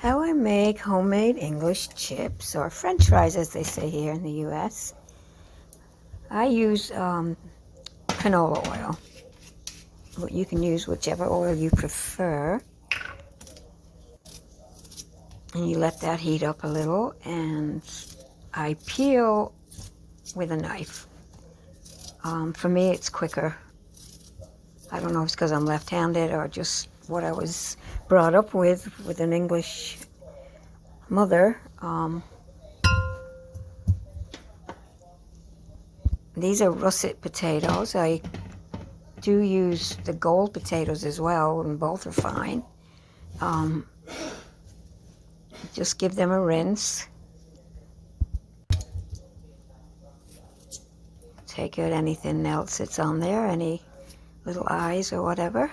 How I make homemade English chips, or French fries as they say here in the U.S. I use canola oil. But you can use whichever oil you prefer. And you let that heat up a little, and I peel with a knife. For me, it's quicker. I don't know if it's because I'm left-handed or just what I was brought up with an English mother. These are russet potatoes. I do use the gold potatoes as well, and both are fine. Just give them a rinse. Take out anything else that's on there, any little eyes or whatever.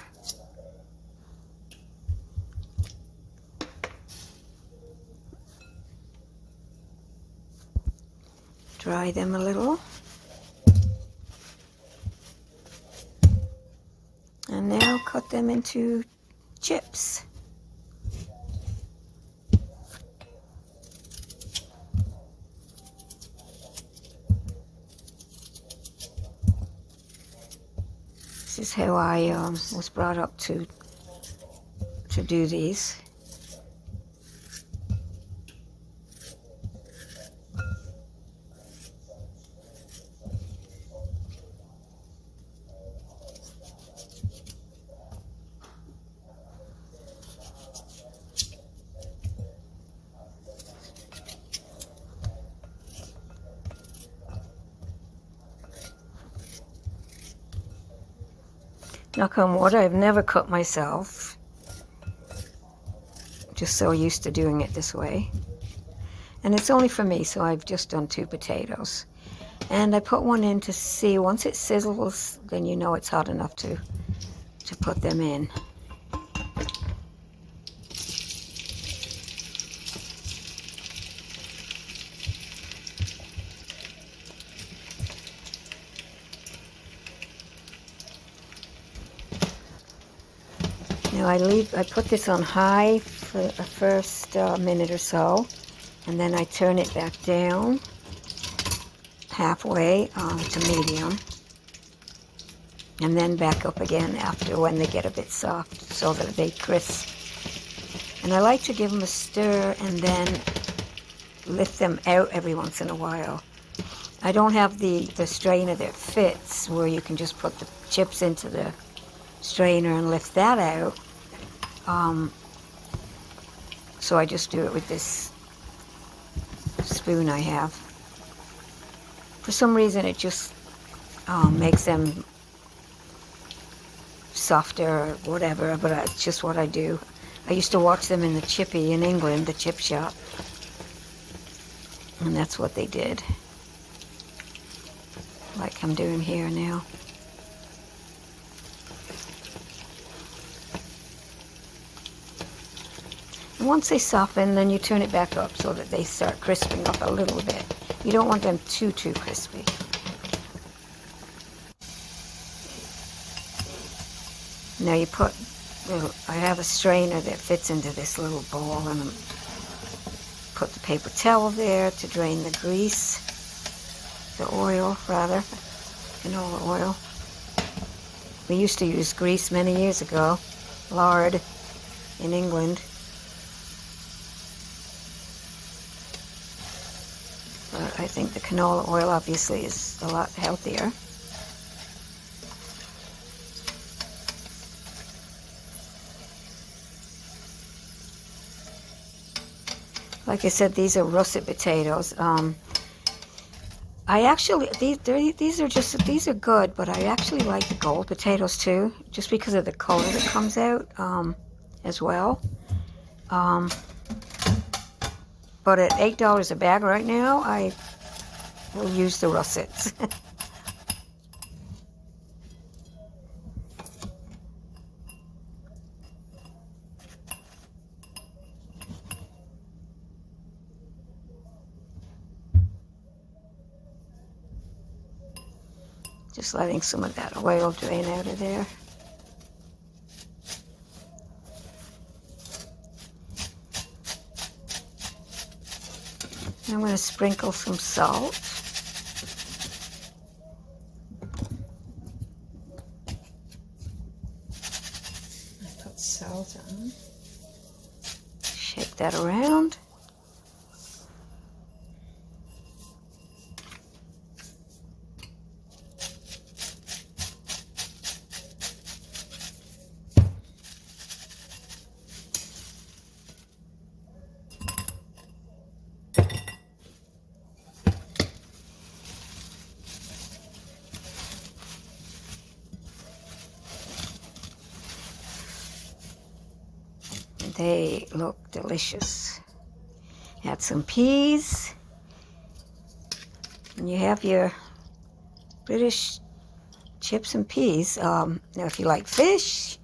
Dry them a little. And now cut them into chips. This is how I was brought up to do these. Knock on wood, I've never cut myself. Just so used to doing it this way. And it's only for me, so I've just done 2 potatoes. And I put one in to see, once it sizzles, then you know it's hot enough to put them in. Now I put this on high for the first minute or so, and then I turn it back down halfway to medium, and then back up again after when they get a bit soft so that they crisp. And I like to give them a stir and then lift them out every once in a while. I don't have the strainer that fits where you can just put the chips into the strainer and lift that out. So I just do it with this spoon I have. For some reason it just makes them softer or whatever, but it's just what I do. I used to watch them in the Chippy in England, the chip shop, and that's what they did, like I'm doing here now. And once they soften, then you turn it back up so that they start crisping up a little bit. You don't want them too crispy. Now you put, I have a strainer that fits into this little bowl, and put the paper towel there to drain the grease, the oil rather, canola oil. We used to use grease many years ago, lard in England. But I think the canola oil obviously is a lot healthier. Like I said, these are russet potatoes. I actually, these are good, but I actually like the gold potatoes too, just because of the color that comes out as well. But at $8 a bag right now, I will use the russets. Just letting some of that oil drain out of there. And I'm going to sprinkle some salt. I put salt on. Shake that around. They look delicious. Add some peas. And you have your British chips and peas. Now, if you like fish,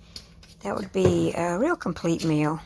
that would be a real complete meal.